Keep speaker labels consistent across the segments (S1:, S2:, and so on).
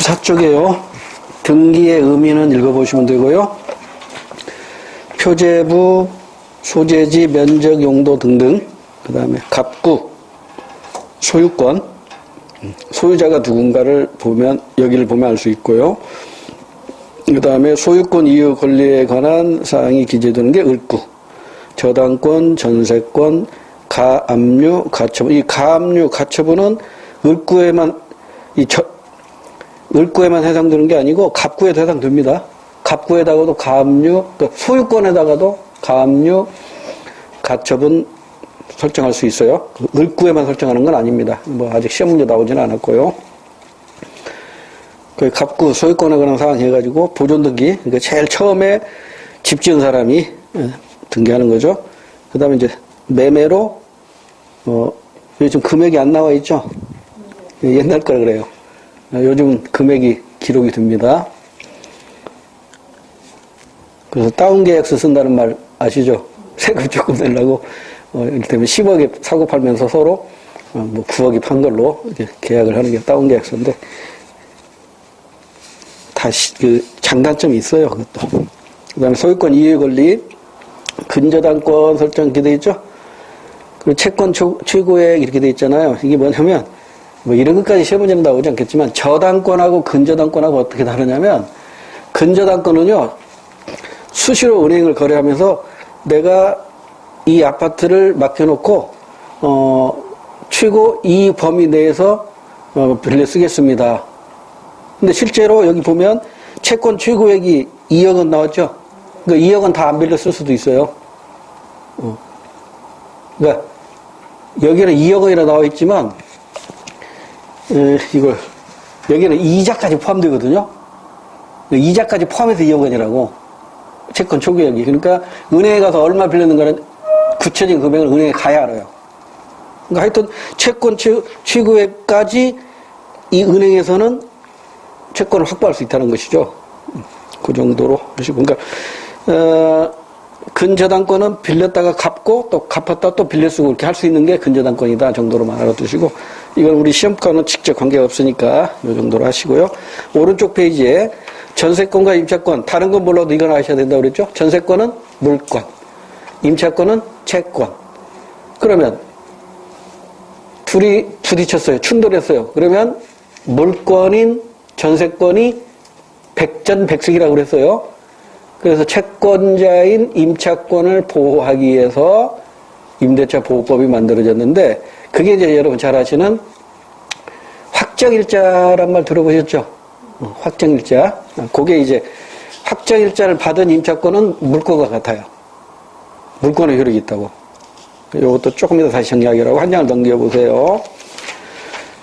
S1: 주사 쪽에요. 등기의 의미는 읽어보시면 되고요. 표제부, 소재지, 면적, 용도 등등. 그 다음에 갑구, 소유권, 소유자가 누군가를 보면 여기를 보면 알 수 있고요. 그 다음에 소유권 이유 권리에 관한 사항이 기재되는 게 을구, 저당권, 전세권, 가압류, 가처분. 이 가압류, 가처분은 을구에만 을구에만 해당되는 게 아니고 갑구에도 해당됩니다. 갑구에다가도 가압류, 소유권에다가도 가압류, 가처분 설정할 수 있어요. 을구에만 설정하는 건 아닙니다. 뭐 아직 시험 문제 나오지는 않았고요. 그 갑구 소유권에 관한 사항 해가지고 보존등기, 그러니까 제일 처음에 집 지은 사람이 등기하는 거죠. 그 다음에 이제 매매로, 요즘 금액이 안 나와 있죠? 옛날 거라 그래요. 요즘 금액이 기록이 됩니다. 그래서 다운계약서 쓴다는 말 아시죠? 세금 조금 내려고, 이를테면 10억에 사고 팔면서 서로, 뭐 9억이 판 걸로 이렇게 계약을 하는 게 다운계약서인데, 다시 장단점이 있어요, 그것도. 그 다음에 소유권 이해 권리, 근저당권 설정 이렇게 돼 있죠? 그리고 채권 최고액 이렇게 돼 있잖아요. 이게 뭐냐면, 뭐 이런 것까지 시험 문제는 나오지 않겠지만, 저당권하고 근저당권하고 어떻게 다르냐면, 근저당권은요, 수시로 은행을 거래하면서 내가 이 아파트를 맡겨놓고, 최고 이 범위 내에서, 빌려 쓰겠습니다. 근데 실제로 여기 보면 채권 최고액이 2억원 나왔죠? 그러니까 2억원 다 안 빌려 쓸 수도 있어요. 그러니까 여기는 2억원이라 나와 있지만, 여기는 이자까지 포함되거든요? 이자까지 포함해서 2억원이라고. 채권 초기액이. 그러니까 은행에 가서 얼마 빌렸는가는 구체적인 금액을 은행에 가야 알아요. 그러니까 하여튼 채권 최고액까지 이 은행에서는 채권을 확보할 수 있다는 것이죠. 그 정도로 하시고. 그러니까, 근저당권은 빌렸다가 갚고 또 갚았다 또 빌려 쓰고 이렇게 할 수 있는 게 근저당권이다 정도로만 알아두시고, 이건 우리 시험과는 직접 관계가 없으니까 이 정도로 하시고요. 오른쪽 페이지에 전세권과 임차권, 다른 건 몰라도 이건 아셔야 된다고 그랬죠? 전세권은 물권, 임차권은 채권. 그러면 둘이 부딪혔어요. 충돌했어요. 그러면 물권인 전세권이 백전백승이라고 그랬어요. 그래서 채권자인 임차권을 보호하기 위해서 임대차 보호법이 만들어졌는데, 그게 이제 여러분 잘 아시는 확정일자란 말 들어보셨죠? 확정일자. 그게 이제 확정일자를 받은 임차권은 물권과 같아요. 물권의 효력이 있다고. 이것도 조금 이따 다시 정리하기라고 한 장을 넘겨보세요.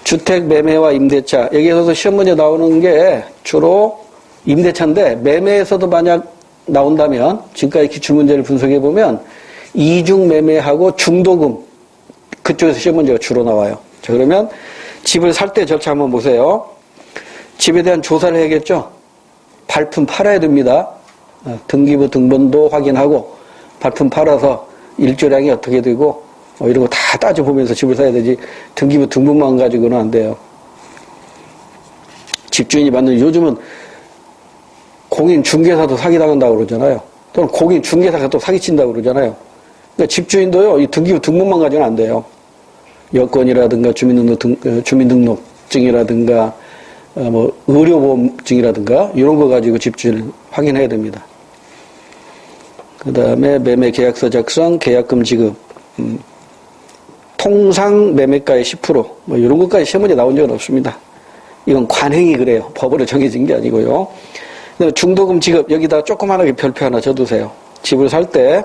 S1: 주택 매매와 임대차. 여기에서도 시험 문제 나오는 게 주로 임대차인데, 매매에서도 만약 나온다면, 지금까지 기출문제를 분석해보면, 이중 매매하고 중도금, 그쪽에서 시험 문제가 주로 나와요. 자, 그러면 집을 살 때 절차 한번 보세요. 집에 대한 조사를 해야겠죠? 발품 팔아야 됩니다. 등기부 등본도 확인하고, 발품 팔아서 일조량이 어떻게 되고, 이런 거 다 따져보면서 집을 사야 되지, 등기부 등본만 가지고는 안 돼요. 집주인이 받는, 요즘은 공인중개사도 사기당한다고 그러잖아요. 또는 공인중개사가 또 사기친다고 그러잖아요. 그러니까 집주인도요, 이 등기부 등본만 가지고는 안 돼요. 여권이라든가 주민등록증이라든가 뭐 의료보험증이라든가 이런 거 가지고 집주인을 확인해야 됩니다. 그 다음에 매매 계약서 작성, 계약금 지급, 통상 매매가의 10%, 뭐 이런 것까지 시험 문제 나온 적은 없습니다. 이건 관행이 그래요. 법으로 정해진 게 아니고요. 중도금 지급, 여기다 조그만하게 별표 하나 줘두세요. 집을 살 때,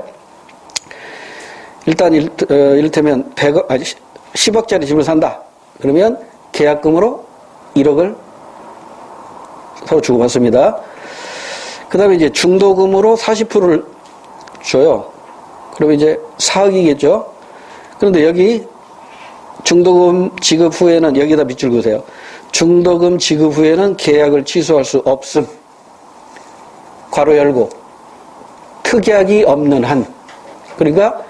S1: 일단, 이를테면 10억짜리 집을 산다. 그러면 계약금으로 1억을 서로 주고받습니다. 그 다음에 이제 중도금으로 40%를 줘요. 그러면 이제 4억이겠죠? 그런데 여기 중도금 지급 후에는 여기다 밑줄 그으세요. 중도금 지급 후에는 계약을 취소할 수 없음. 괄호 열고. 특약이 없는 한. 그러니까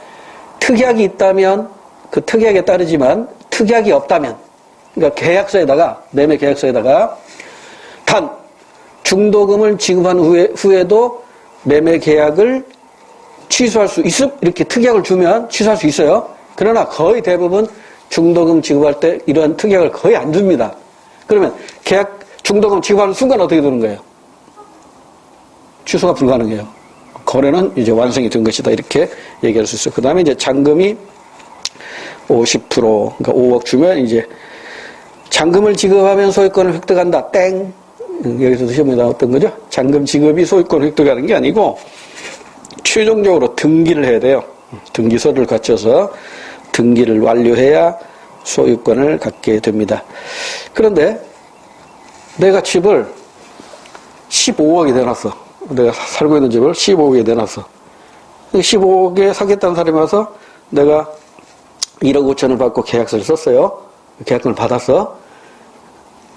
S1: 특약이 있다면 그 특약에 따르지만 특약이 없다면, 그러니까 계약서에다가, 매매 계약서에다가 단 중도금을 지급한 후에도 매매 계약을 취소할 수 있음 이렇게 특약을 주면 취소할 수 있어요. 그러나 거의 대부분 중도금 지급할 때 이러한 특약을 거의 안 줍니다. 그러면 계약 중도금 지급하는 순간 어떻게 되는 거예요? 취소가 불가능해요. 거래는 이제 완성이 된 것이다 이렇게 얘기할 수 있어요. 그 다음에 이제 잔금이 50% 그러니까 5억 주면 이제 잔금을 지급하면 소유권을 획득한다. 땡. 여기서도 시험에 나왔던 거죠. 잔금 지급이 소유권 획득하는 게 아니고 최종적으로 등기를 해야 돼요. 등기서를 갖춰서 등기를 완료해야 소유권을 갖게 됩니다. 그런데 내가 집을 15억에 내놨어. 내가 살고 있는 집을 15억에 내놨어. 15억에 사겠다는 사람이 와서 내가 1억 5천을 받고 계약서를 썼어요. 계약금을 받았어.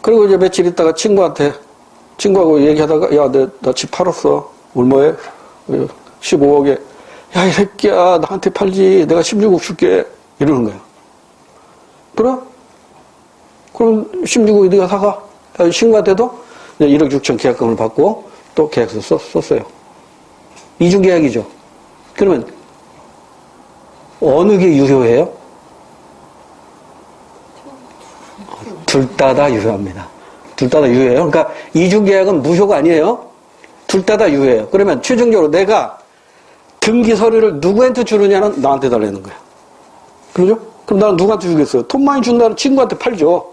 S1: 그리고 이제 며칠 있다가 친구하고 얘기하다가, 야, 나 집 팔았어. 얼마에? 15억에. 야, 이 새끼야, 나한테 팔지. 내가 16억 줄게. 이러는 거야. 그래? 그럼 16억에 네가 사가. 친구한테도 1억 6천 계약금을 받고 또 계약서 썼어요. 이중계약이죠. 그러면 어느 게 유효해요? 둘 다 유효합니다. 둘 다 유효해요. 그러니까 이중계약은 무효가 아니에요. 둘 다 유효해요. 그러면 최종적으로 내가 등기 서류를 누구한테 주느냐는 나한테 달라는 거야. 그러죠? 그럼 나는 누구한테 주겠어요? 돈 많이 준다는 친구한테 팔죠.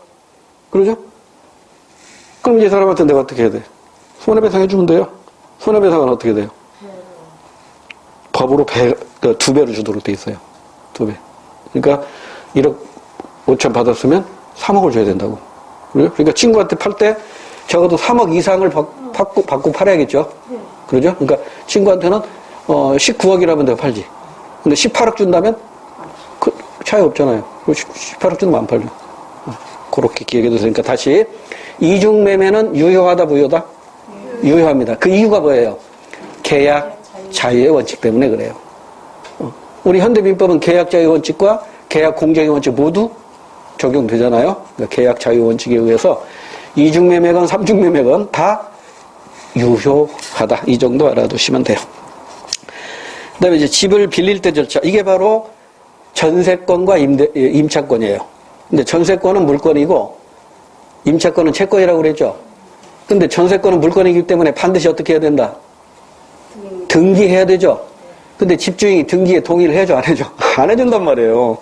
S1: 그러죠? 그럼 이 사람한테 내가 어떻게 해야 돼? 손해배상 해주면 돼요. 손해배상은 어떻게 돼요? 법으로 2배로 주도록 돼 있어요. 2배. 그러니까 1억 5천 받았으면 3억을 줘야 된다고. 그러니까 친구한테 팔 때 적어도 3억 이상을 받고 팔아야겠죠. 그러죠? 그러니까 친구한테는 19억이라면 내가 팔지. 근데 18억 준다면 그 차이 없잖아요. 18억 준다면 안 팔죠. 그렇게 기억해 두세요. 다시 이중매매는 유효하다 무효다? 유효합니다. 그 이유가 뭐예요? 계약 자유의 원칙 때문에 그래요. 우리 현대민법은 계약 자유 원칙과 계약 공정의 원칙 모두 적용되잖아요. 그러니까 계약 자유 원칙에 의해서 이중매매건 삼중매매건 다 유효하다. 이 정도 알아두시면 돼요. 그 다음에 이제 집을 빌릴 때 절차. 이게 바로 전세권과 임차권이에요. 근데 전세권은 물건이고 임차권은 채권이라고 그랬죠. 근데 전세권은 물건이기 때문에 반드시 어떻게 해야 된다? 등기해야 되죠. 근데 집주인이 등기에 동의를 해줘, 안 해줘? 안 해준단 말이에요.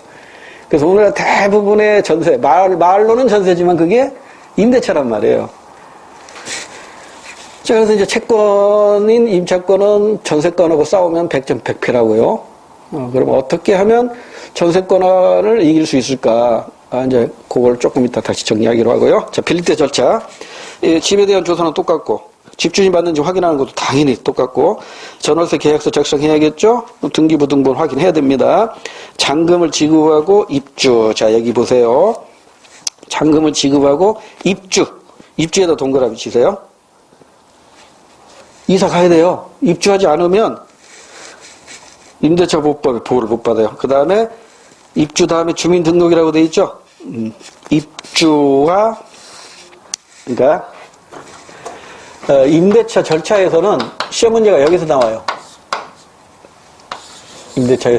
S1: 그래서 오늘날 대부분의 전세, 말로는 전세지만 그게 임대차란 말이에요. 자, 그래서 이제 채권인 임차권은 전세권하고 싸우면 100점 100패라고요. 그럼 어떻게 하면 전세권을 이길 수 있을까? 이제 그걸 조금 이따 다시 정리하기로 하고요. 자, 빌릴 때 절차. 집에 대한 조사는 똑같고, 집주인이 받는지 확인하는 것도 당연히 똑같고, 전월세 계약서 작성해야겠죠? 등기부등본 확인해야 됩니다. 잔금을 지급하고 입주. 자, 여기 보세요. 잔금을 지급하고 입주에다 동그라미 치세요. 이사 가야 돼요. 입주하지 않으면 임대차 보호법에 보호를 못 받아요. 그 다음에 입주 다음에 주민등록이라고 돼 있죠? 입주와, 그러니까, 임대차 절차에서는 시험 문제가 여기서 나와요. 임대차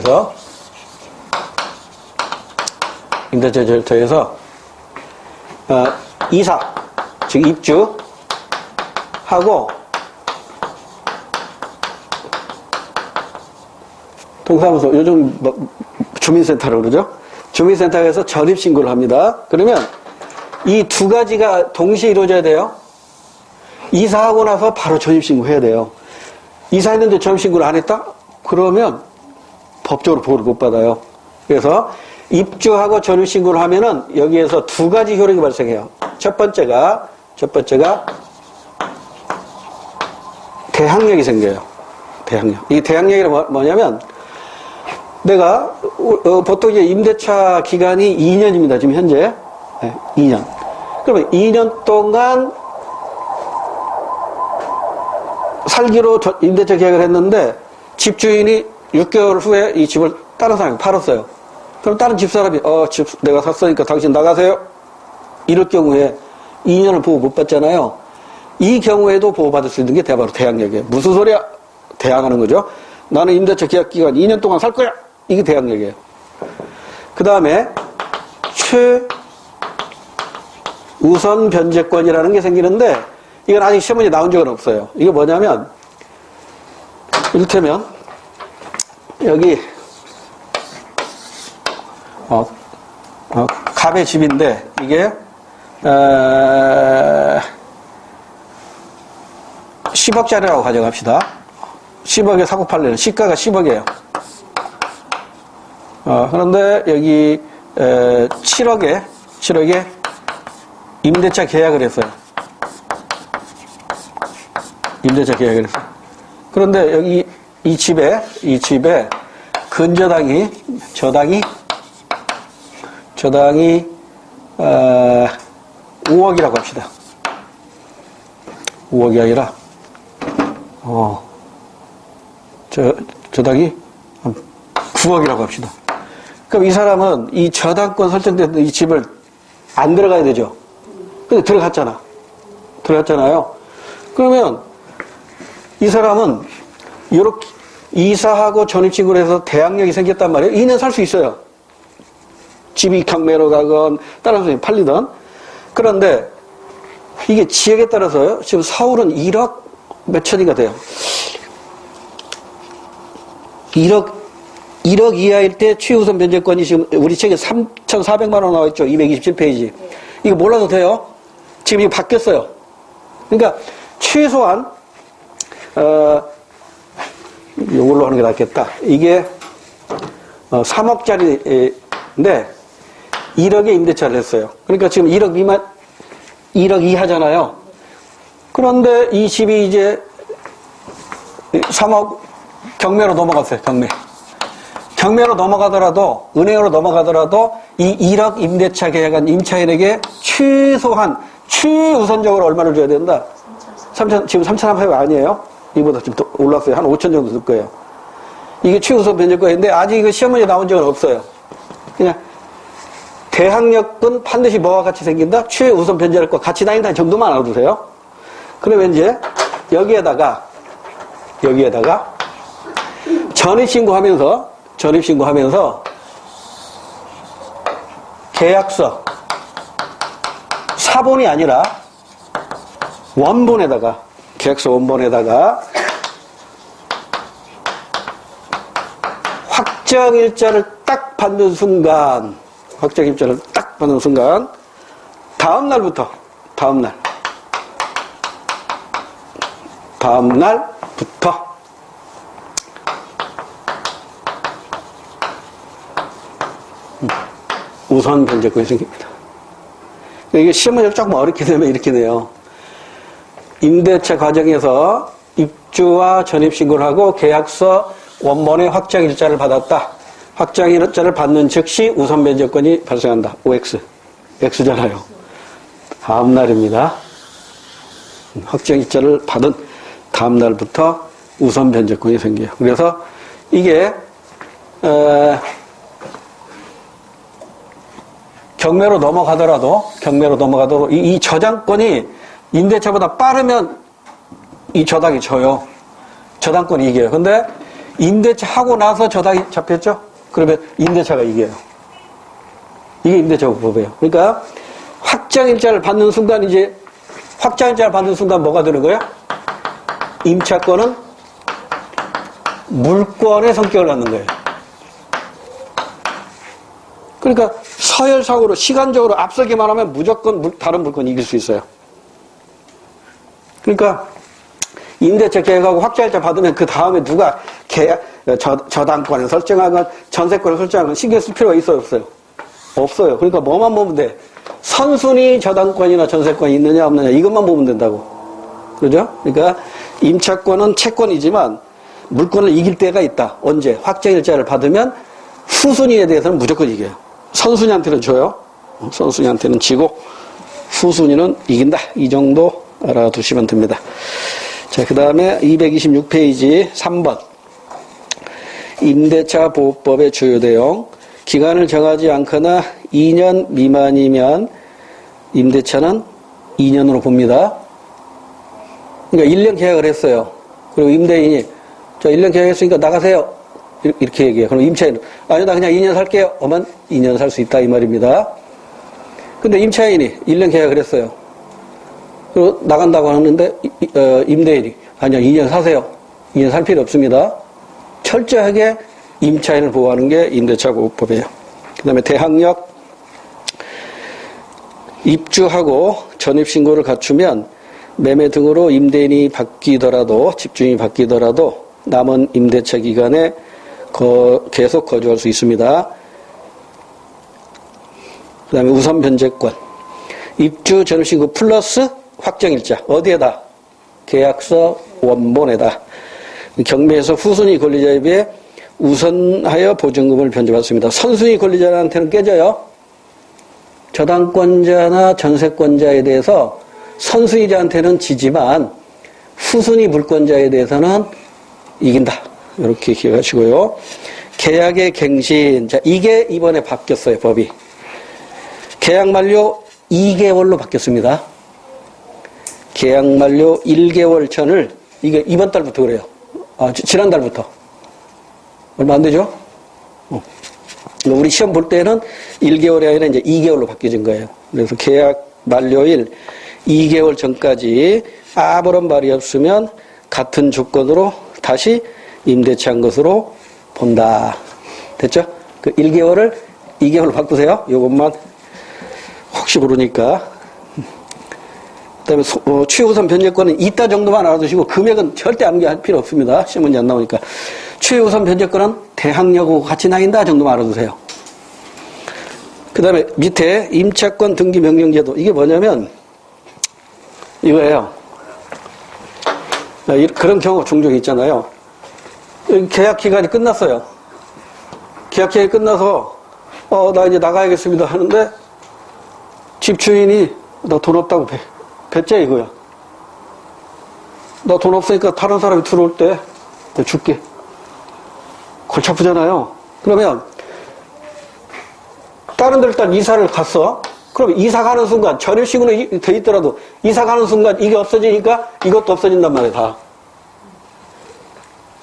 S1: 절차에서, 이사, 즉 입주하고, 동사무소, 요즘 주민센터라고 그러죠? 주민센터에서 전입신고를 합니다. 그러면 이 두 가지가 동시에 이루어져야 돼요. 이사하고 나서 바로 전입신고 해야 돼요. 이사했는데 전입신고를 안 했다? 그러면 법적으로 보호를 못 받아요. 그래서 입주하고 전입신고를 하면은 여기에서 두 가지 효력이 발생해요. 첫 번째가 대항력이 생겨요. 대항력. 이 대항력이 뭐냐면 내가 보통 이제 임대차 기간이 2년입니다. 지금 현재 2년. 그러면 2년 동안 살기로 임대차 계약을 했는데 집주인이 6개월 후에 이 집을 다른 사람이 팔았어요. 그럼 다른 집사람이 집 내가 샀으니까 당신 나가세요. 이럴 경우에 2년을 보호 못 받잖아요. 이 경우에도 보호받을 수 있는 게 바로 대항력이에요. 무슨 소리야? 대항하는 거죠. 나는 임대차 계약 기간 2년 동안 살 거야. 이게 대항력이에요. 그 다음에 최우선 변제권이라는 게 생기는데 이건 아직 시험문제 나온 적은 없어요. 이게 뭐냐면 이를테면 여기 갑의 집인데 이게 10억짜리라고 가정합시다. 10억에 사고 팔려는 시가가 10억이에요. 그런데 여기 7억에 임대차 계약을 했어요. 임대차 계약을 했어요. 그런데 여기 이 집에 근저당이 5억이라고 합시다. 5억이 아니라 저당이 9억이라고 합시다. 그럼 이 사람은 이 저당권 설정된 이 집을 안 들어가야 되죠. 근데 들어갔잖아요. 그러면 이 사람은 이렇게 이사하고 전입신고를 해서 대항력이 생겼단 말이에요. 2년 살 수 있어요. 집이 경매로 가건 다른 팔리던. 그런데 이게 지역에 따라서요. 지금 서울은 1억 몇천이가 돼요. 1억 이하일 때 최우선 변제권이 지금 우리 책에 3,400만 원 나와있죠. 227페이지. 이거 몰라도 돼요. 지금 이거 바뀌었어요. 그러니까 최소한 이걸로 하는 게 낫겠다. 이게 3억짜리인데 1억에 임대차를 했어요. 그러니까 지금 1억 미만 1억 이하잖아요. 그런데 이 집이 이제 3억 경매로 넘어갔어요. 경매로 넘어가더라도 은행으로 넘어가더라도 이 1억 임대차 계약한 임차인에게 최우선적으로 얼마를 줘야 된다? 3천, 지금 3,800 아니에요? 이보다 좀 더 올랐어요. 한 5천 정도 들 거예요. 이게 최우선 변제권인데 아직 이거 시험문제 나온 적은 없어요. 그냥 대항력은 반드시 뭐와 같이 생긴다? 최우선 변제권과 같이 다닌다는 정도만 알아두세요. 그러면 이제 여기에다가 전입신고하면서 계약서 사본이 아니라 원본에다가 계약서 원본에다가 확정일자를 딱 받는 순간 다음 날부터 우선 변제권이 생깁니다. 이게 시험문제를 조금 어렵게 되면 이렇게 돼요. 임대차 과정에서 입주와 전입신고를 하고 계약서 원본의 확정일자를 받았다. 확정일자를 받는 즉시 우선 변제권이 발생한다. OX. X잖아요. 다음 날입니다. 확정일자를 받은 다음 날부터 우선 변제권이 생겨요. 그래서 이게 경매로 넘어가더라도 이 저당권이 임대차보다 빠르면 이 저당이 져요. 저당권이 이겨요. 근데 임대차 하고 나서 저당이 잡혔죠? 그러면 임대차가 이겨요. 이게 임대차 법이에요. 그러니까 확정일자를 받는 순간 뭐가 되는 거예요? 임차권은 물권의 성격을 갖는 거예요. 그러니까 서열상으로 시간적으로 앞서기만 하면 무조건 다른 물건이 이길 수 있어요. 그러니까 임대차 계약하고 확정일자 받으면 그 다음에 누가 저당권을 설정하건 전세권을 설정하건 신경 쓸 필요가 있어요, 없어요? 없어요. 그러니까 뭐만 보면 돼? 선순위 저당권이나 전세권이 있느냐 없느냐 이것만 보면 된다고. 그죠? 그러니까 임차권은 채권이지만 물권을 이길 때가 있다. 언제? 확정일자를 받으면 후순위에 대해서는 무조건 이겨요. 선순위한테는 줘요. 선순위한테는 지고 후순위는 이긴다. 이 정도 알아두시면 됩니다. 자, 그 다음에 226페이지 3번. 임대차 보호법의 주요 내용. 기간을 정하지 않거나 2년 미만이면 임대차는 2년으로 봅니다. 그러니까 1년 계약을 했어요. 그리고 임대인이 저 1년 계약했으니까 나가세요. 이렇게 얘기해요. 그럼 임차인은 아니 나 그냥 2년 살게요. 어만 2년 살 수 있다 이 말입니다. 근데 임차인이 1년 계약을 했어요. 그리고 나간다고 하는데 임대인이 아니요 2년 사세요. 2년 살 필요 없습니다. 철저하게 임차인을 보호하는 게 임대차 보호법이에요. 그 다음에 대항력 입주하고 전입신고를 갖추면 매매 등으로 임대인이 바뀌더라도 집주인이 바뀌더라도 남은 임대차 기간에 계속 거주할 수 있습니다. 그 다음에 우선 변제권 입주 전입신고 플러스 확정일자 어디에다? 계약서 원본에다. 경매에서 후순위 권리자에 비해 우선하여 보증금을 변제받습니다. 선순위 권리자한테는 깨져요. 저당권자나 전세권자에 대해서 선순위자한테는 지지만 후순위 물권자에 대해서는 이긴다. 이렇게 기억하시고요. 계약의 갱신. 자, 이게 이번에 바뀌었어요, 법이. 계약 만료 2개월로 바뀌었습니다. 계약 만료 1개월 전을, 이게 이번 달부터 그래요. 지난달부터. 얼마 안 되죠? 우리 시험 볼 때는 1개월이 아니라 이제 2개월로 바뀌어진 거예요. 그래서 계약 만료일 2개월 전까지 아무런 말이 없으면 같은 조건으로 다시 임대차한 것으로 본다. 됐죠? 그 1개월을 2개월로 바꾸세요. 요것만 혹시 모르니까. 그 다음에 최우선 변제권은 이따 정도만 알아두시고 금액은 절대 암기할 필요 없습니다. 시험 문제 안 나오니까. 최우선 변제권은 대항력하고 같이 나뉜다 정도만 알아두세요. 그 다음에 밑에 임차권 등기 명령제도. 이게 뭐냐면 이거예요. 그런 경우 종종 있잖아요. 계약 기간이 끝났어요. 계약 기간이 끝나서 나 이제 나가야겠습니다 하는데 집주인이 나 돈 없다고 뱉자 이거야. 나 돈 없으니까 다른 사람이 들어올 때 내가 줄게. 골치 아프잖아요. 그러면 다른 데를 일단 이사를 갔어. 그럼 이사 가는 순간 전입신고는 돼 있더라도 이사 가는 순간 이게 없어지니까 이것도 없어진단 말이야 다.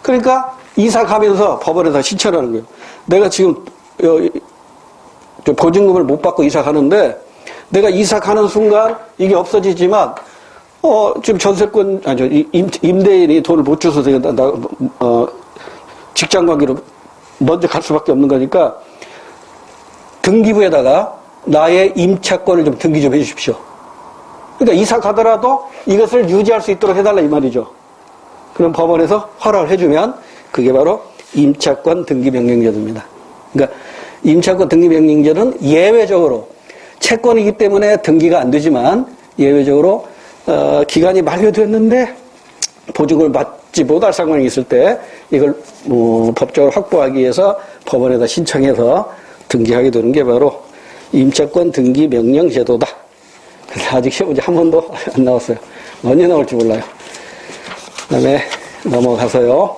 S1: 그러니까 이사 가면서 법원에다 신청하는 거예요. 내가 지금 보증금을 못 받고 이사 가는데 내가 이사 가는 순간 이게 없어지지만 지금 전세권 임대인이 돈을 못 줘서 내가 직장 관계로 먼저 갈 수밖에 없는 거니까 등기부에다가 나의 임차권을 좀 등기 좀 해주십시오. 그러니까 이사 가더라도 이것을 유지할 수 있도록 해달라 이 말이죠. 그럼 법원에서 허락을 해주면 그게 바로 임차권 등기 명령제도입니다. 그러니까 임차권 등기 명령제는 예외적으로 채권이기 때문에 등기가 안 되지만 예외적으로 기간이 만료됐는데 보증금을 받지 못할 상황이 있을 때 이걸 법적으로 확보하기 위해서 법원에다 신청해서 등기하게 되는 게 바로 임차권 등기 명령 제도다. 근데 아직 시험 문제 한 번도 안 나왔어요. 언제 나올지 몰라요. 그 다음에 넘어가서요.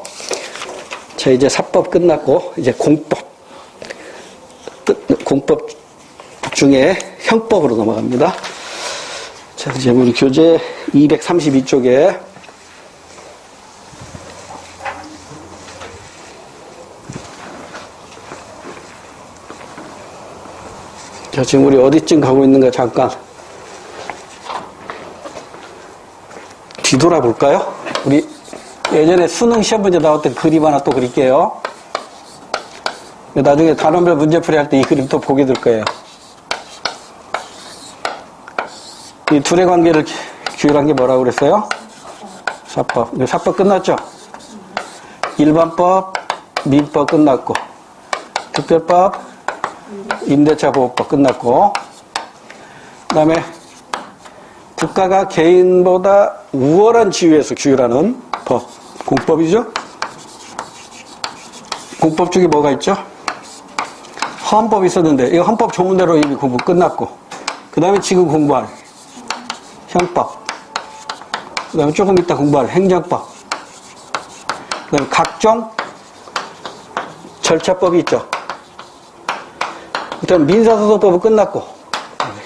S1: 자, 이제 사법 끝났고 이제 공법 중에 형법으로 넘어갑니다. 자, 이제 우리 교재 232쪽에 자, 지금 우리 어디쯤 가고 있는가 잠깐 뒤돌아 볼까요? 우리 예전에 수능 시험 문제 나올 때 그림 하나 또 그릴게요. 나중에 단원별 문제풀이 할 때 이 그림 또 보게 될 거예요. 이 둘의 관계를 규율한 게 뭐라고 그랬어요? 사법. 사법 끝났죠? 일반법, 민법 끝났고, 특별법, 임대차 보호법 끝났고, 그 다음에 국가가 개인보다 우월한 지위에서 규율하는 법, 공법이죠? 공법 중에 뭐가 있죠? 헌법이 있었는데, 이거 헌법 조문대로 이미 공부 끝났고, 그 다음에 지금 공부할 형법, 그 다음에 조금 이따 공부할 행정법, 그 다음에 각종 절차법이 있죠. 그 다음에 민사소송법은 끝났고,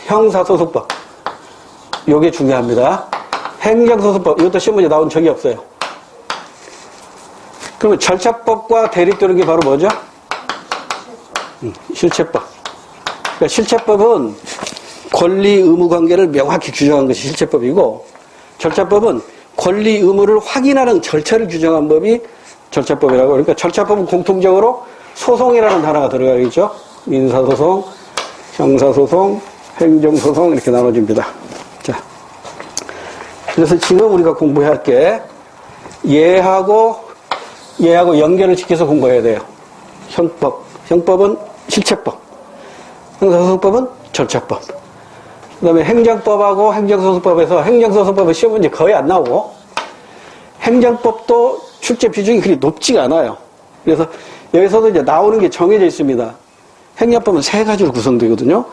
S1: 형사소송법. 요게 중요합니다. 행정소송법, 이것도 시험 문제 나온 적이 없어요. 그러면 절차법과 대립되는 게 바로 뭐죠? 실체법. 그러니까 실체법은 권리 의무 관계를 명확히 규정한 것이 실체법이고, 절차법은 권리 의무를 확인하는 절차를 규정한 법이 절차법이라고. 그러니까 절차법은 공통적으로 소송이라는 단어가 들어가겠죠. 민사소송, 형사소송, 행정소송 이렇게 나눠집니다. 자, 그래서 지금 우리가 공부해야 할 게 얘하고 연결을 시켜서 공부해야 돼요. 형법은 실체법, 형사소송법은 절차법. 그 다음에 행정법하고 행정소송법에서 행정소송법은 시험 문제 거의 안 나오고, 행정법도 출제 비중이 그리 높지가 않아요. 그래서 여기서도 이제 나오는 게 정해져 있습니다. 행정법은 3가지로 구성되거든요.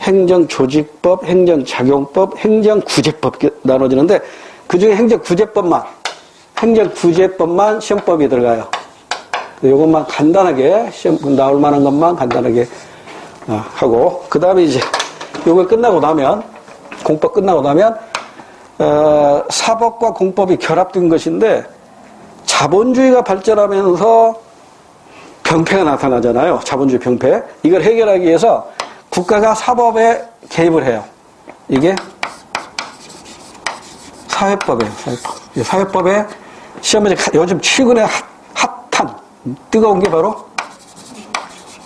S1: 행정조직법, 행정작용법, 행정구제법 이렇게 나눠지는데, 그 중에 행정구제법만 시험법이 들어가요. 이것만 간단하게, 시험 나올 만한 것만 간단하게 하고, 그 다음에 이제 요거 끝나고 나면, 공법 끝나고 나면, 사법과 공법이 결합된 것인데, 자본주의가 발전하면서 병폐가 나타나잖아요. 자본주의 병폐. 이걸 해결하기 위해서 국가가 사법에 개입을 해요. 이게 사회법이에요. 사회법에 시험에 요즘 최근에 핫한 뜨거운 게 바로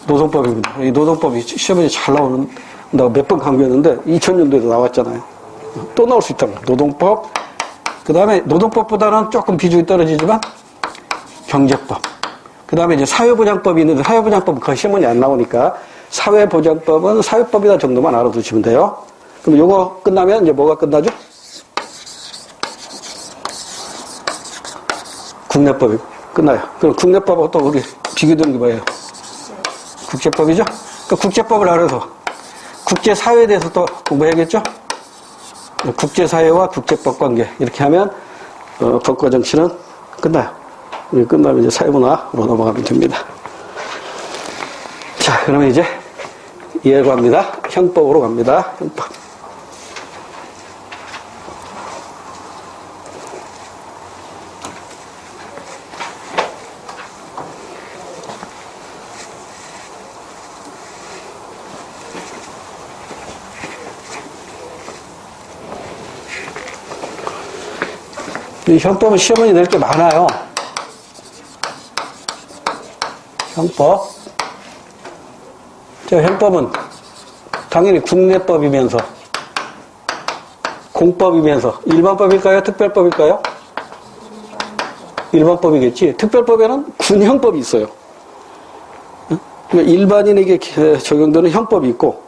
S1: 노동법입니다. 이 노동법이 시험에 잘 나온다고 몇 번 강조했는데 2000년도에도 나왔잖아요. 또 나올 수 있다고. 노동법. 그 다음에 노동법보다는 조금 비중이 떨어지지만 경제법. 그 다음에 이제 사회보장법이 있는데 사회보장법은 거의 시험에 안 나오니까 사회보장법은 사회법이다 정도만 알아두시면 돼요. 그럼 요거 끝나면 이제 뭐가 끝나죠? 국내법이 끝나요. 그럼 국내법하고 또 우리 비교되는 게 뭐예요? 국제법이죠? 그러니까 국제법을 알아서 국제사회에 대해서 또 공부해야겠죠? 국제사회와 국제법 관계. 이렇게 하면, 법과 정치는 끝나요. 끝나면 이제 사회문화로 넘어가면 됩니다. 자, 그러면 이제 이해로 갑니다. 형법으로 갑니다. 형법. 이 형법은 시험문제 낼 게 많아요. 형법. 형법은 당연히 국내법이면서, 공법이면서, 일반법일까요? 특별법일까요? 일반법이겠지. 특별법에는 군형법이 있어요. 일반인에게 적용되는 형법이 있고,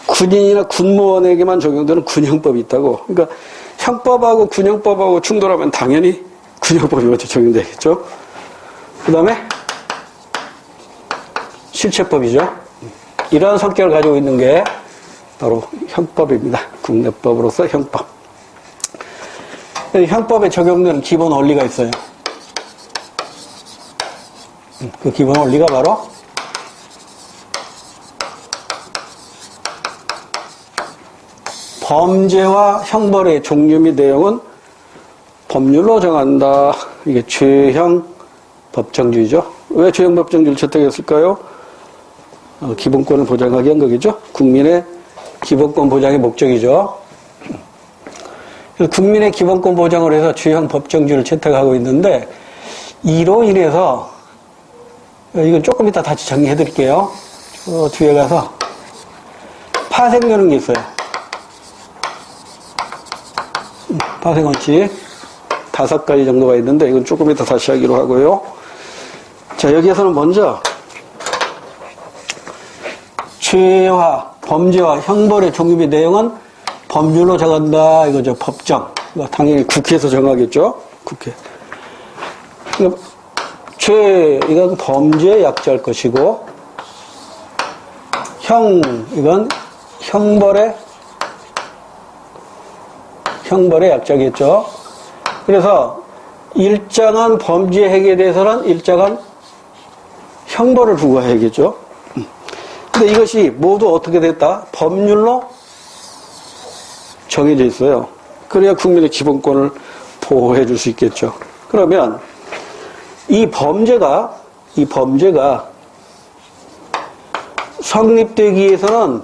S1: 군인이나 군무원에게만 적용되는 군형법이 있다고. 그러니까 형법하고 군형법하고 충돌하면 당연히 군형법이 먼저 적용되겠죠. 그 다음에 실체법이죠. 이러한 성격을 가지고 있는 게 바로 형법입니다. 국내법으로서 형법. 형법에 적용되는 기본 원리가 있어요. 그 기본 원리가 바로 범죄와 형벌의 종류 및 내용은 법률로 정한다. 이게 죄형 법정주의죠. 왜 죄형 법정주의를 채택했을까요? 기본권을 보장하기 위한 거겠죠. 국민의 기본권 보장의 목적이죠. 국민의 기본권 보장을 해서 죄형 법정주의를 채택하고 있는데, 이로 인해서 이건 조금 이따 다시 정리해 드릴게요. 뒤에 가서 파생되는 게 있어요. 파생원칙 5가지 정도가 있는데 이건 조금 이따 다시 하기로 하고요. 자, 여기에서는 먼저 죄와 범죄와 형벌의 종류 및 내용은 법률로 정한다 이거죠. 법정. 당연히 국회에서 정하겠죠. 국회. 죄 이건 범죄에 약조할 것이고, 형 이건 형벌에 약자겠죠. 그래서 일정한 범죄 행위에 대해서는 일정한 형벌을 부과해야겠죠. 근데 이것이 모두 어떻게 됐다? 법률로 정해져 있어요. 그래야 국민의 기본권을 보호해 줄 수 있겠죠. 그러면 이 범죄가 성립되기 위해서는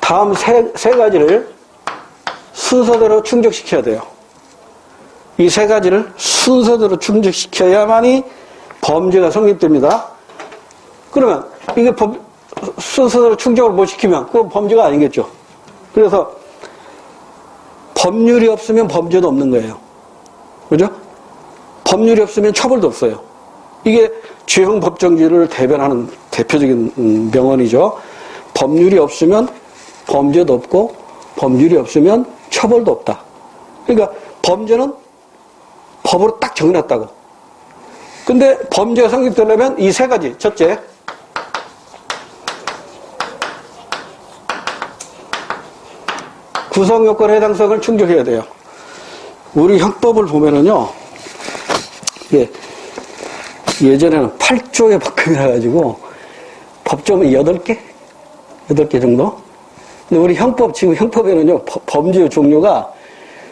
S1: 다음 세 가지를 순서대로 충족시켜야 돼요. 이 세 가지를 순서대로 충족시켜야만이 범죄가 성립됩니다. 그러면 이게 순서대로 충족을 못 시키면 그건 범죄가 아니겠죠. 그래서 법률이 없으면 범죄도 없는 거예요. 그죠? 법률이 없으면 처벌도 없어요. 이게 죄형 법정주의를 대변하는 대표적인 명언이죠. 법률이 없으면 범죄도 없고 법률이 없으면 처벌도 없다. 그러니까 범죄는 법으로 딱 정해놨다고. 근데 범죄가 성립되려면 이 세 가지. 첫째, 구성요건 해당성을 충족해야 돼요. 우리 형법을 보면은요, 예전에는 8조의 법규라 가지고 법조문이 8개 정도? 근데 우리 지금 형법에는요, 범죄 종류가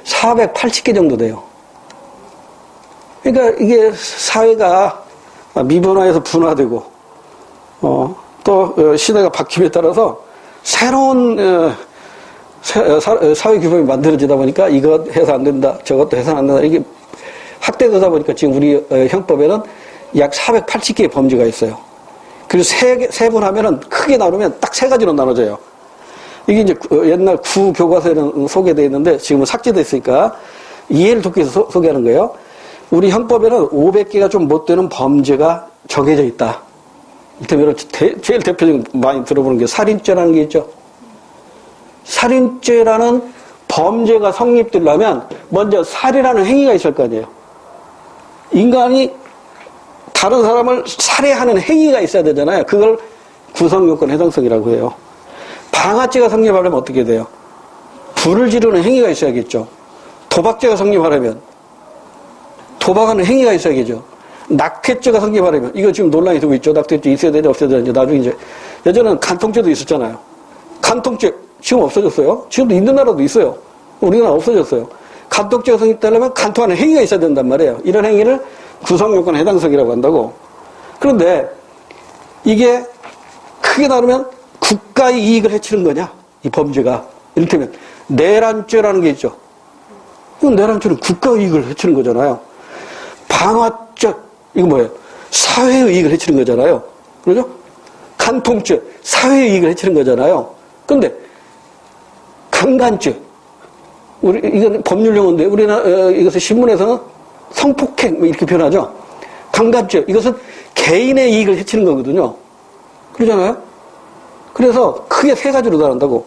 S1: 480개 정도 돼요. 그러니까 이게 사회가 미분화해서 분화되고, 또 시대가 바뀜에 따라서 새로운 사회 규범이 만들어지다 보니까 이거 해서 안 된다, 저것도 해서 안 된다, 이게 확대되다 보니까 지금 우리 형법에는 약 480개의 범죄가 있어요. 그리고 세분하면은 크게 나누면 딱 세 가지로 나눠져요. 이게 이제 옛날 구교과서에는 소개되어 있는데 지금은 삭제됐으니까 이해를 돕기 위해서 소개하는 거예요. 우리 형법에는 500개가 좀 못 되는 범죄가 정해져 있다. 이를테면 제일 대표적인 많이 들어보는 게 살인죄라는 게 있죠. 살인죄라는 범죄가 성립되려면 먼저 살이라는 행위가 있을 거 아니에요. 인간이 다른 사람을 살해하는 행위가 있어야 되잖아요. 그걸 구성요건 해당성이라고 해요. 방화죄가 성립하려면 어떻게 돼요? 불을 지르는 행위가 있어야겠죠. 도박죄가 성립하려면 도박하는 행위가 있어야겠죠. 낙태죄가 성립하려면, 이거 지금 논란이 되고 있죠. 낙태죄 있어야 되냐 없어야 되냐. 나중에 이제 예전에는 간통죄도 있었잖아요. 간통죄 지금 없어졌어요. 지금도 있는 나라도 있어요. 우리나라 없어졌어요. 간통죄가 성립되려면 간통하는 행위가 있어야 된단 말이에요. 이런 행위를 구성요건 해당성이라고 한다고. 그런데 이게 크게 나누면 국가의 이익을 해치는 거냐, 이 범죄가. 이를테면 내란죄라는 게 있죠. 이건 내란죄는 국가의 이익을 해치는 거잖아요. 방화죄, 이거 뭐예요? 사회의 이익을 해치는 거잖아요. 그러죠? 간통죄, 사회의 이익을 해치는 거잖아요. 근데 강간죄, 이건 법률 용어인데 우리나라 이것을 신문에서는 성폭행 이렇게 표현하죠. 강간죄, 이것은 개인의 이익을 해치는 거거든요. 그러잖아요. 그래서 크게 세 가지로 나눈다고.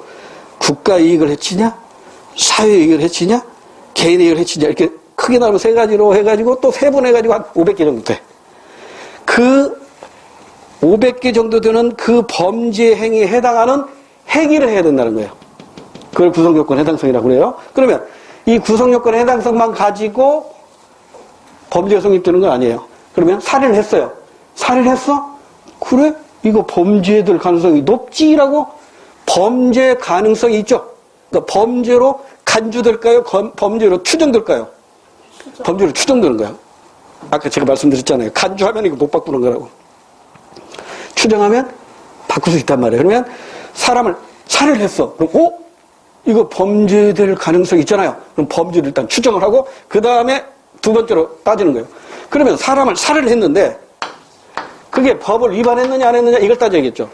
S1: 국가 이익을 해치냐, 사회 이익을 해치냐, 개인의 이익을 해치냐, 이렇게 크게 나누면 세 가지로 해가지고 또 세분해가지고 한 500개 정도 돼. 그 500개 정도 되는 그 범죄 행위에 해당하는 행위를 해야 된다는 거예요. 그걸 구성요건 해당성이라고 그래요. 그러면 이 구성요건 해당성만 가지고 범죄가 성립되는 건 아니에요. 그러면 살인을 했어요. 살인을 했어? 그래? 이거 범죄될 가능성이 높지라고 범죄 가능성이 있죠. 그러니까 범죄로 간주될까요? 범죄로 추정될까요? 범죄로 추정되는 거예요. 아까 제가 말씀드렸잖아요. 간주하면 이거 못 바꾸는 거라고. 추정하면 바꿀 수 있단 말이에요. 그러면 사람을 살해를 했어. 그럼 이거 범죄될 가능성이 있잖아요. 그럼 범죄를 일단 추정을 하고 그 다음에 두 번째로 따지는 거예요. 그러면 사람을 살해를 했는데 그게 법을 위반했느냐 안 했느냐 이걸 따져야겠죠.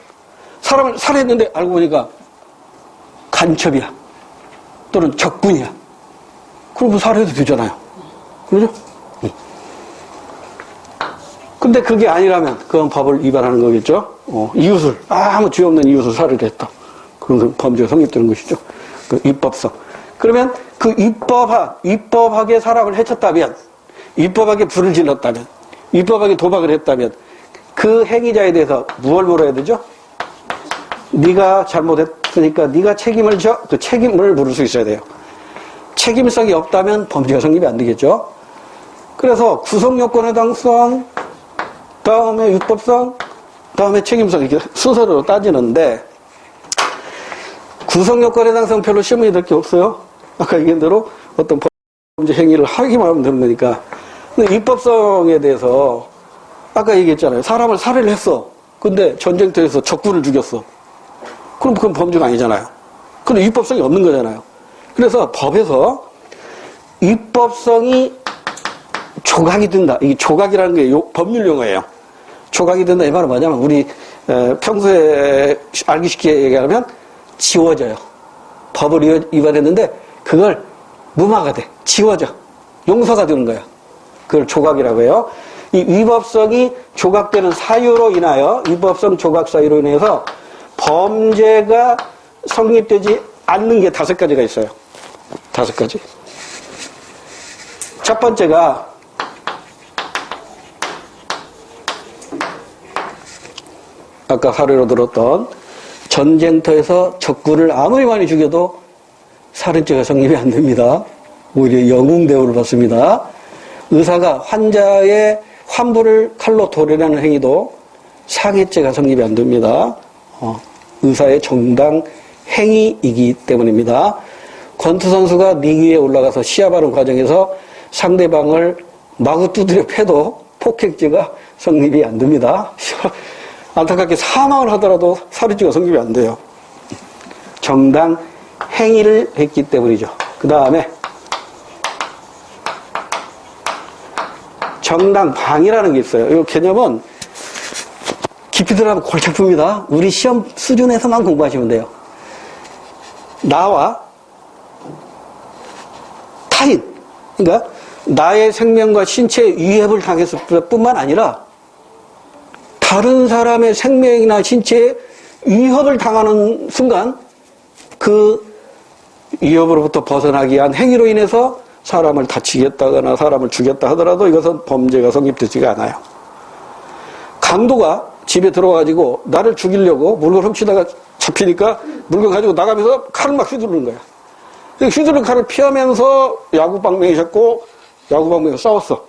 S1: 사람을 살해했는데 알고 보니까 간첩이야. 또는 적군이야. 그럼 살해해도 되잖아요. 그러죠? 근데 그게 아니라면 그건 법을 위반하는 거겠죠. 이웃을 아무 죄 없는 이웃을 살해를 했다. 그런 범죄가 성립되는 것이죠. 그 입법성. 그러면 그 입법하게 사람을 해쳤다면, 입법하게 불을 질렀다면, 입법하게 도박을 했다면 그 행위자에 대해서 무엇을 물어야 되죠? 네가 잘못했으니까 네가 책임을 져. 그 책임을 물을 수 있어야 돼요. 책임성이 없다면 범죄가 성립이 안 되겠죠. 그래서 구성요건 해당성, 다음에 율법성, 다음에 책임성 이렇게 순서로 따지는데 구성요건 해당성 별로 시험이 될 게 없어요. 아까 얘기한 대로 어떤 범죄 행위를 하기만 하면 되는 거니까. 근데 입법성에 대해서 아까 얘기했잖아요. 사람을 살해를 했어. 근데 전쟁터에서 적군을 죽였어. 그럼 그건 범죄가 아니잖아요. 근데 입법성이 없는 거잖아요. 그래서 법에서 입법성이 조각이 된다. 이 조각이라는 게 법률 용어예요. 조각이 된다. 이 말은 뭐냐면 우리 평소에 알기 쉽게 얘기하면 지워져요. 법을 위반했는데 그걸 무마가 돼. 지워져. 용서가 되는 거야. 그걸 조각이라고 해요. 이 위법성이 조각되는 사유로 인하여 위법성 조각 사유로 인해서 범죄가 성립되지 않는 게 5가지가 있어요. 5가지. 첫 번째가 아까 사례로 들었던 전쟁터에서 적군을 아무리 많이 죽여도 살인죄가 성립이 안 됩니다. 오히려 영웅대우를 받습니다. 의사가 환자의 환부를 칼로 도려내는 행위도 상해죄가 성립이 안 됩니다. 의사의 정당 행위이기 때문입니다. 권투 선수가 링 위에 올라가서 시합하는 과정에서 상대방을 마구 두드려 패도 폭행죄가 성립이 안 됩니다. 안타깝게 사망을 하더라도 살인죄가 성립이 안 돼요. 정당 행위를 했기 때문이죠. 그 다음에 정당방위라는 게 있어요. 이 개념은 깊이 들어가면 골치 아픕니다. 우리 시험 수준에서만 공부하시면 돼요. 나와 타인, 그러니까 나의 생명과 신체에 위협을 당했을 뿐만 아니라 다른 사람의 생명이나 신체에 위협을 당하는 순간 그 위협으로부터 벗어나기 위한 행위로 인해서 사람을 다치겠다거나 사람을 죽였다 하더라도 이것은 범죄가 성립되지가 않아요. 강도가 집에 들어와가지고 나를 죽이려고 물건 훔치다가 잡히니까 물건 가지고 나가면서 칼을 막 휘두르는 거야. 휘두르는 칼을 피하면서 야구방맹이셨고 야구방맹이 싸웠어.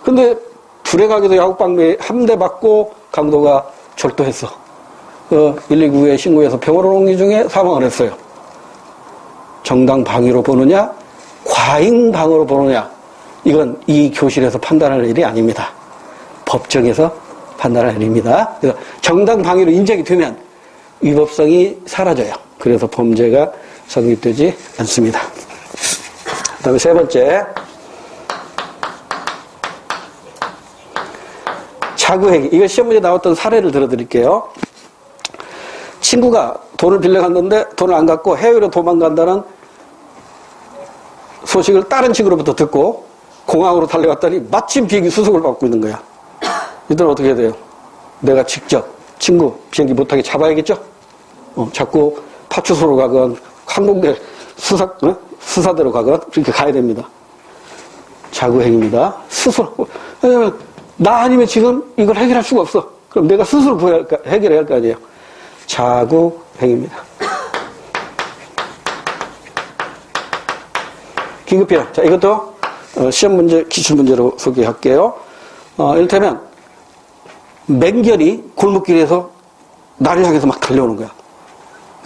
S1: 근데 불행하게도 야구방맹이 한 대 맞고 강도가 절도했어. 119에 신고해서 병원으로 옮긴 중에 사망을 했어요. 정당방위로 보느냐 과잉방어로 보느냐, 이건 이 교실에서 판단할 일이 아닙니다. 법정에서 판단할 일입니다. 그래서 정당방위로 인정이 되면 위법성이 사라져요. 그래서 범죄가 성립되지 않습니다. 그 다음에 세 번째, 자구행위. 이거 시험 문제에 나왔던 사례를 들어드릴게요. 친구가 돈을 빌려갔는데 돈을 안 갚고 해외로 도망간다는 소식을 다른 친구로부터 듣고 공항으로 달려갔더니 마침 비행기 수속을 받고 있는 거야. 이들은 어떻게 해야 돼요? 내가 직접 친구 비행기 못하게 잡아야겠죠? 자꾸 파출소로 가건 항공대 수사대로 가건 그렇게 가야 됩니다. 자구행위입니다. 스스로. 왜냐면 나 아니면 지금 이걸 해결할 수가 없어. 그럼 내가 스스로 해결해야 할 거 아니에요. 자구행위입니다. 긴급필요. 자, 이것도 시험 문제, 기출 문제로 소개할게요. 이를테면 맹견이 골목길에서 나를 향해서 막 달려오는 거야.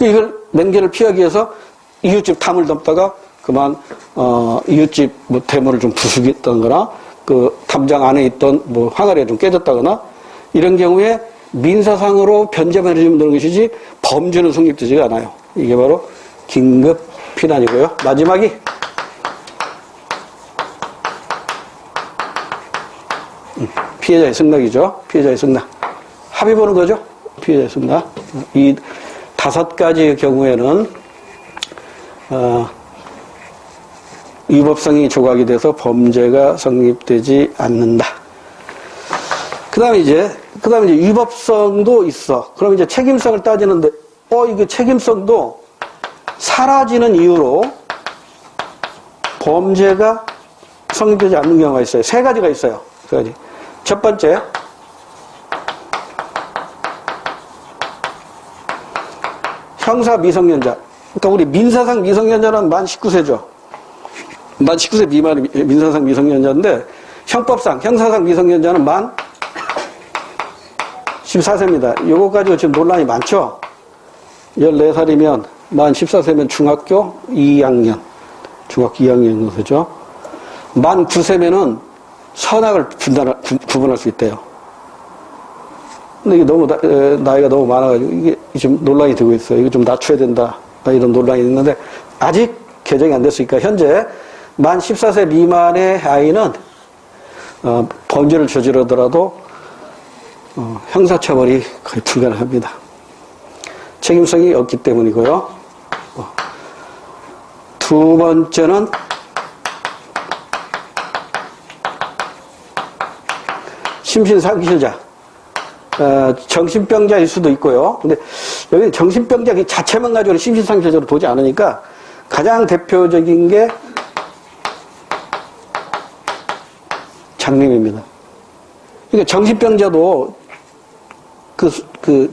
S1: 이걸 맹견을 피하기 위해서 이웃집 담을 덮다가 그만 이웃집 뭐 대문을 좀 부수겠다거나 그 담장 안에 있던 뭐 항아리가 좀 깨졌다거나 이런 경우에 민사상으로 변제만 해주면 되는 것이지 범죄는 성립되지가 않아요. 이게 바로 긴급 피난이고요. 마지막이 피해자의 승낙이죠. 피해자의 승낙. 합의 보는 거죠. 피해자의 승낙. 이 5가지의 경우에는 위법성이 조각이 돼서 범죄가 성립되지 않는다. 그 다음에 이제 위법성도 있어. 그럼 이제 책임성을 따지는데, 이게 책임성도 사라지는 이유로 범죄가 성립되지 않는 경우가 있어요. 3가지가 있어요. 3가지. 첫 번째, 형사 미성년자. 그러니까 우리 민사상 미성년자는 만 19세죠. 만 19세 미만이 민사상 미성년자인데, 형사상 미성년자는 만 14세입니다. 요거 가지고 지금 논란이 많죠? 14살이면 만 14세면 중학교 2학년. 중학교 2학년이죠. 만 9세면은 선악을 구분할 수 있대요. 근데 이게 너무, 나이가 너무 많아가지고, 이게 좀 논란이 되고 있어요. 이거 좀 낮춰야 된다. 이런 논란이 있는데, 아직 개정이 안 됐으니까, 현재 만 14세 미만의 아이는, 범죄를 저지르더라도, 형사처벌이 거의 불가능합니다. 책임성이 없기 때문이고요. 두 번째는, 심신상실자. 정신병자일 수도 있고요. 근데 여기 정신병자 자체만 가지고는 심신상실자로 보지 않으니까 가장 대표적인 게 장님입니다. 그러니까 정신병자도 그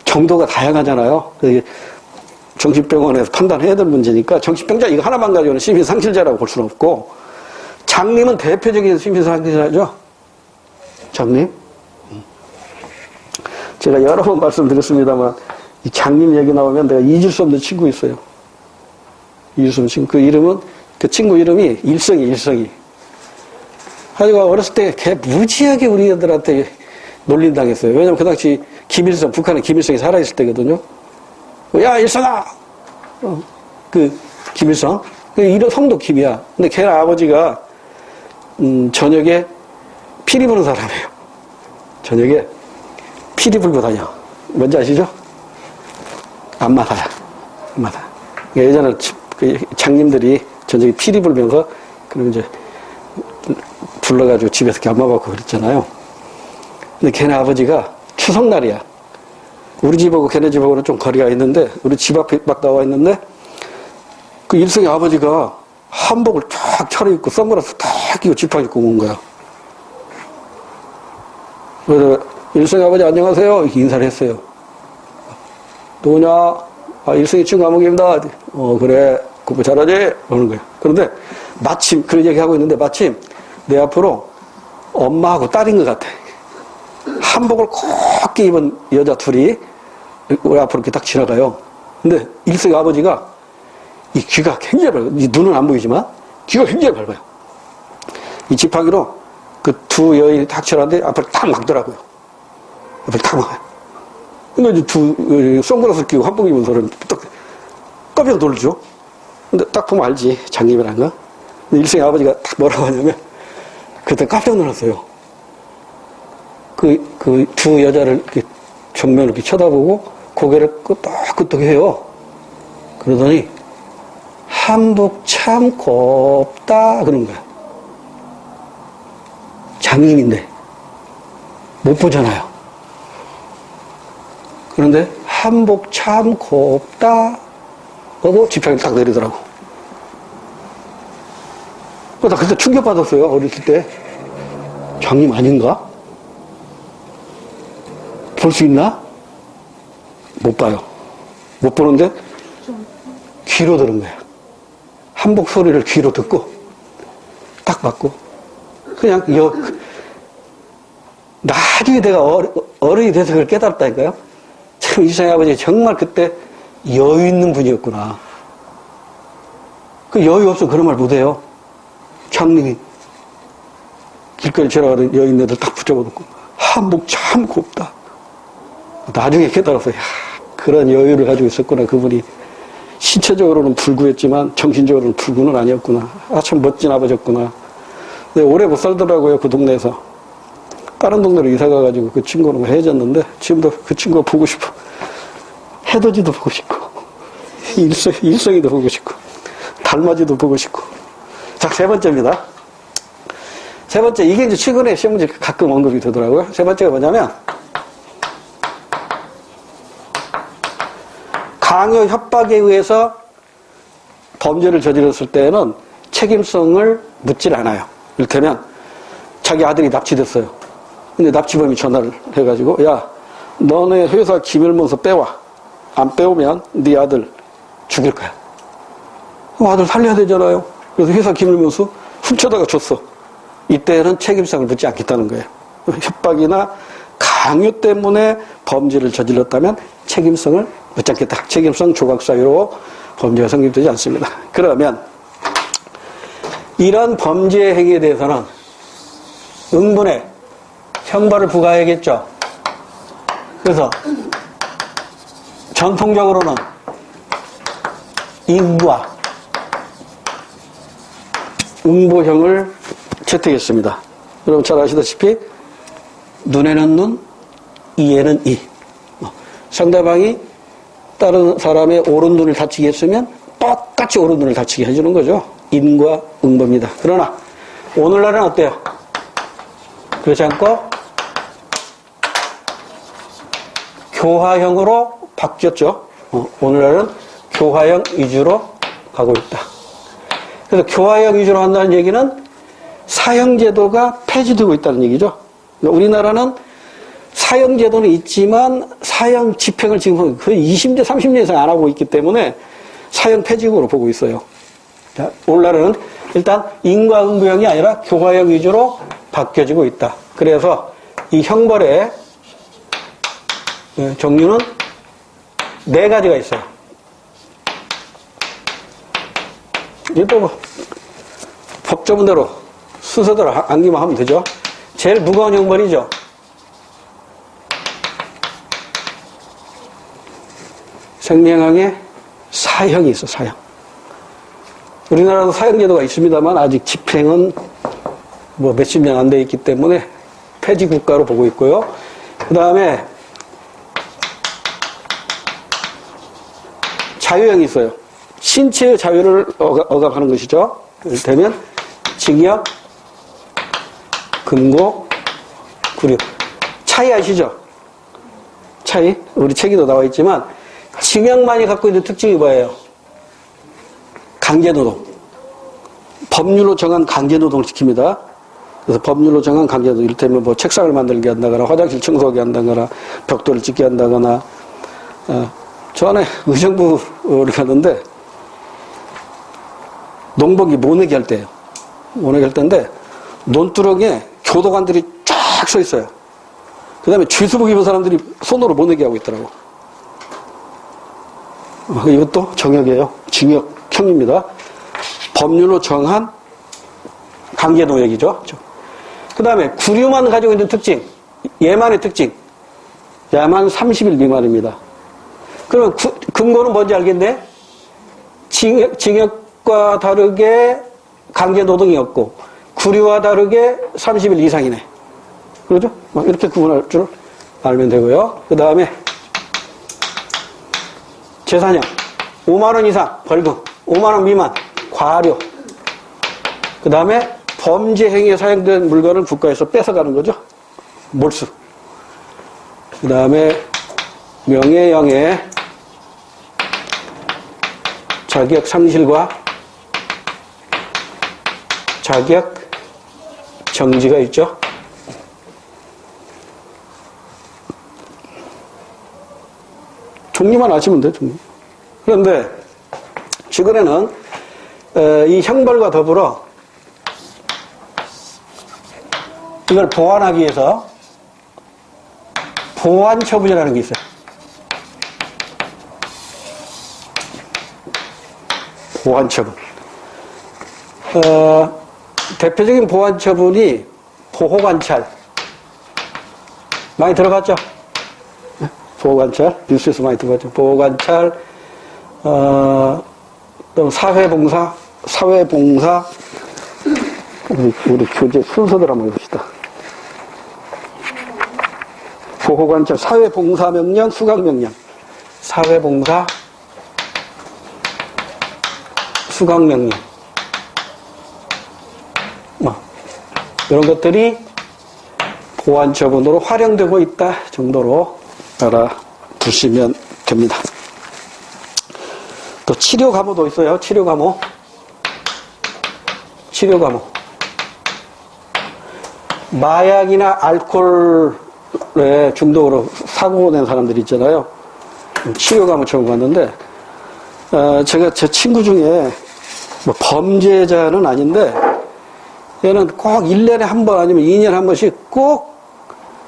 S1: 정도가 다양하잖아요. 정신병원에서 판단해야 될 문제니까 정신병자 이거 하나만 가지고는 심신상실자라고 볼 수는 없고 장님은 대표적인 심신상실자죠. 장님. 제가 여러 번 말씀드렸습니다만 이 장님 얘기 나오면 내가 잊을 수 없는 친구 있어요. 잊을 수 없는 친구. 그 친구 이름이 일성이. 하여간 어렸을 때 걔 무지하게 우리 애들한테 놀림당했어요. 왜냐면 그 당시 김일성, 북한은 김일성이 살아있을 때거든요. 야, 일성아! 김일성. 이름 성도 김이야. 근데 걔 아버지가, 저녁에 피리 부는 사람이에요. 저녁에 피리 불고 다녀. 뭔지 아시죠? 안마다야. 예전에 장님들이 저녁에 피리 불면서, 그럼 이제, 불러가지고 집에서 이렇게 안마 받고 그랬잖아요. 근데 걔네 아버지가 추석날이야. 우리 집하고 걔네 집하고는 좀 거리가 있는데, 우리 집 앞에 막 나와 있는데, 그 일성의 아버지가 한복을 쫙 차려입고, 선글라스 딱 끼고 지팡이 입고 온 거야. 그래서 일성의 아버지 안녕하세요. 이렇게 인사를 했어요. 누구냐? 아, 일성이 친구 아무개입니다. 그래. 공부 잘하지? 그러는 거예요. 그런데 마침, 그런 얘기 하고 있는데 마침 내 앞으로 엄마하고 딸인 것 같아. 한복을 곱게 입은 여자 둘이 우리 앞으로 이렇게 딱 지나가요. 근데 일성의 아버지가 이 귀가 굉장히 밝아요. 이 눈은 안 보이지만 귀가 굉장히 밝아요. 이 지팡이로 그 두 여인이 딱 지나가는데 앞으로 딱 막더라고요. 앞으로 딱 막아요. 근데 이제 선글라스 끼고 한복 입은 사람이 딱 깜짝 놀죠. 근데 딱 보면 알지. 장님이란 거. 근데 일성의 아버지가 딱 뭐라고 하냐면 그때 깜짝 놀랐어요. 그 두 여자를 이렇게 정면으로 이렇게 쳐다보고 고개를 끄덕끄덕 해요. 그러더니 한복 참 곱다 그런 거야. 장님인데 못 보잖아요. 그런데 한복 참 곱다 하고 지팡이를 딱 내리더라고. 나 그때 충격받았어요. 어렸을 때. 장님 아닌가? 볼 수 있나? 못 봐요. 못 보는데 귀로 들은 거야. 한복 소리를 귀로 듣고 딱 받고 그냥 나중에 내가 어른이 돼서 그걸 깨달았다니까요. 참 일성의 아버지 정말 그때 여유 있는 분이었구나. 그 여유 없어 그런 말 못해요. 장님이 길거리 지나가는 여인네들 딱 붙잡아놓고 한복 참 곱다. 나중에 깨달았어요. 그런 여유를 가지고 있었구나. 그분이 신체적으로는 불구했지만 정신적으로는 불구는 아니었구나. 참 멋진 아버지였구나. 근데 오래 못 살더라고요. 그 동네에서. 다른 동네로 이사 가가지고 그 친구는 헤어졌는데 지금도 그 친구가 보고 싶어. 해돋이도 보고 싶고 일성이도 보고 싶고 달맞이도 보고 싶고. 자, 세 번째입니다. 세 번째, 이게 이제 최근에 시험 문제 가끔 언급이 되더라고요. 세 번째가 뭐냐면 강요 협박에 의해서 범죄를 저질렀을 때는 책임성을 묻질 않아요. 이를테면 자기 아들이 납치됐어요. 근데 납치범이 전화를 해가지고 야, 너네 회사 기밀문서 빼와. 안 빼오면 네 아들 죽일 거야. 그럼 아들 살려야 되잖아요. 그래서 회사 기밀문서 훔쳐다가 줬어. 이때는 책임성을 묻지 않겠다는 거예요. 협박이나 강요 때문에 범죄를 저질렀다면 책임성을 묻지 않겠다. 책임성 조각사유로 범죄가 성립되지 않습니다. 그러면 이런 범죄 행위에 대해서는 응분의 형벌을 부과해야겠죠. 그래서 전통적으로는 인과 응보형을 채택했습니다. 여러분 잘 아시다시피 눈에는 눈, 이에는 이. 상대방이 다른 사람의 오른 눈을 다치게 했으면 똑같이 오른 눈을 다치게 해주는 거죠. 인과 응보입니다. 그러나 오늘날은 어때요? 그렇지 않고 교화형으로 바뀌었죠. 오늘날은 교화형 위주로 가고 있다. 그래서 교화형 위주로 한다는 얘기는 사형제도가 폐지되고 있다는 얘기죠. 그러니까 우리나라는 사형제도는 있지만 사형 집행을 지금 거의 20년, 30년 이상 안 하고 있기 때문에 사형 폐지국으로 보고 있어요. 자, 오늘날은 일단 인과응보형이 아니라 교화형 위주로 바뀌어지고 있다. 그래서 이 형벌의 종류는 4가지가 있어요. 이것도 뭐 법조문대로 순서대로 암기만 하면 되죠. 제일 무거운 형벌이죠. 생명형에 사형이 있어, 사형. 우리나라도 사형제도가 있습니다만 아직 집행은 뭐 몇십 년 안 돼 있기 때문에 폐지 국가로 보고 있고요. 그 다음에 자유형이 있어요. 신체의 자유를 억압하는 것이죠. 이를테면 징역, 금고, 구류. 차이 아시죠? 차이? 우리 책에도 나와 있지만 징역만이 갖고 있는 특징이 뭐예요? 강제노동. 법률로 정한 강제노동을 지킵니다. 그래서 법률로 정한 강제노동. 이를테면 뭐 책상을 만들게 한다거나 화장실 청소하게 한다거나 벽돌을 찢게 한다거나 전에 의정부를 갔는데 농복이 모내기 할 때예요. 모내기 할 때인데 논두렁에 교도관들이 쫙 서 있어요. 그 다음에 죄수복 입은 사람들이 손으로 모내기 하고 있더라고. 이것도 정역이에요. 징역형입니다. 법률로 정한 강제노역이죠. 그 다음에 구류만 가지고 있는 특징, 예만의 특징. 야만 30일 미만입니다. 그러면 금고는 뭔지 알겠네? 징역과 다르게 강제노동이었고 구류와 다르게 30일 이상이네. 그러죠? 이렇게 구분할 줄 알면 되고요. 그 다음에 재산형 5만원 이상 벌금, 5만원 미만 과료. 그 다음에 범죄 행위에 사용된 물건을 국가에서 뺏어가는 거죠. 몰수. 그 다음에 명예형의 자격 상실과 자격 정지가 있죠. 종류만 아시면 돼요. 종류. 그런데 최근에는 이 형벌과 더불어 이걸 보완하기 위해서 보완처분이라는 게 있어요. 보완처분. 대표적인 보완처분이 보호관찰. 많이 들어봤죠? 보호관찰. 뉴스에서 많이 들어봤죠. 보호관찰, 또 사회봉사. 우리 교재 순서대로 한번 해봅시다. 보호관찰, 사회봉사명령, 수강명령. 사회봉사, 수강명령. 이런 것들이 보완처분으로 활용되고 있다 정도로 알아두시면 됩니다. 또 치료 감호도 있어요. 치료 감호. 마약이나 알코올에 중독으로 사고 낸 사람들이 있잖아요. 치료 감호 청구하는데 제가 제 친구 중에 뭐 범죄자는 아닌데 얘는 꼭 1년에 한 번 아니면 2년에 한 번씩 꼭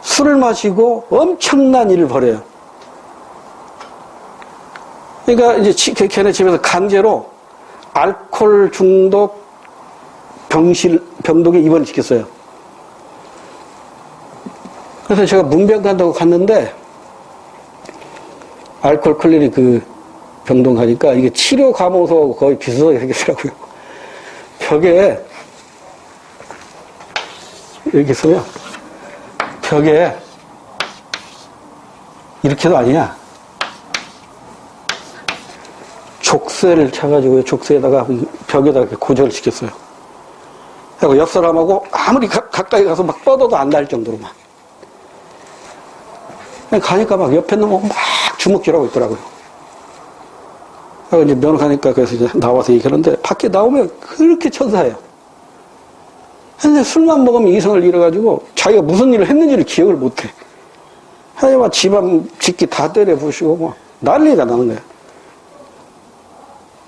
S1: 술을 마시고 엄청난 일을 벌여요. 그러니까 이제 걔네 집에서 강제로 알코올 중독 병동에 입원을 시켰어요. 그래서 제가 문병 간다고 갔는데, 알코올 클리닉 그 병동 가니까 이게 치료 감호소하고 거의 비슷하게 생겼더라고요. 벽에, 이렇게 써요. 벽에, 이렇게도 아니냐. 족쇄를 차가지고 족쇄에다가 벽에다가 이렇게 고정을 시켰어요. 그리고 옆 사람하고 아무리 가까이 가서 막 뻗어도 안 닿을 정도로 막. 가니까 막 옆에 놈하고 막 주먹질하고 있더라고요. 그래서 이제 면허 가니까 그래서 이제 나와서 얘기하는데 밖에 나오면 그렇게 천사예요. 근데 술만 먹으면 이성을 잃어가지고 자기가 무슨 일을 했는지를 기억을 못해. 하지만 집안 짓기 다 때려 부시고 뭐 난리가 나는 거예요.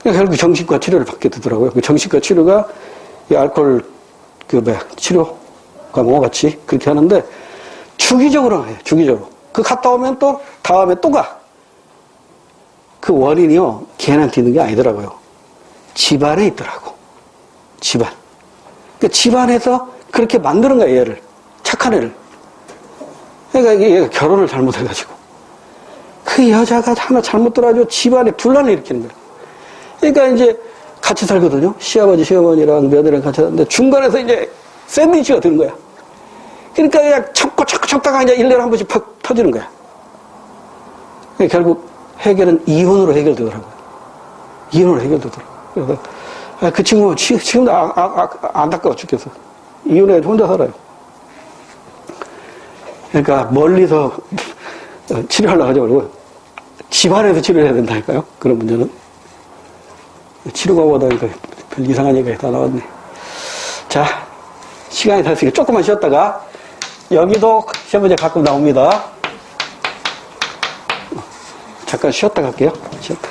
S1: 결국 정신과 치료를 받게 되더라고요. 그 정신과 치료가 이 알코올 치료가 뭐 같이 그렇게 하는데 주기적으로 해요. 주기적으로. 그 갔다 오면 또 다음에 또 가. 그 원인이요 걔한테 있는 게 아니더라고요. 집안에 있더라고. 집안. 그러니까 집안에서 그렇게 만드는 거야 얘를. 착한 애를. 그러니까 얘가 결혼을 잘못해가지고 그 여자가 하나 잘못 들어가지고 집안에 분란을 일으키는 거야. 그러니까 이제 같이 살거든요. 시아버지, 시어머니랑 며느리랑 같이 사는데 중간에서 이제 샌드위치가 되는 거야. 그러니까 그냥 참다가 이제 1년에 한 번씩 팍 터지는 거야. 그러니까 결국 해결은 이혼으로 해결되더라고요. 이혼으로 해결되더라고요. 그래서 그 친구는 지금도 안타까워 죽겠어. 이혼해 혼자 살아요. 그러니까 멀리서 치료하려고 하지 말고 집안에서 치료를 해야 된다니까요. 그런 문제는. 치료가 오다 보니까 별 이상한 얘기가 다 나왔네. 자, 시간이 다 됐으니까 조금만 쉬었다가 여기도 시험 문제 가끔 나옵니다. 잠깐 쉬었다 갈게요. 쉬었다.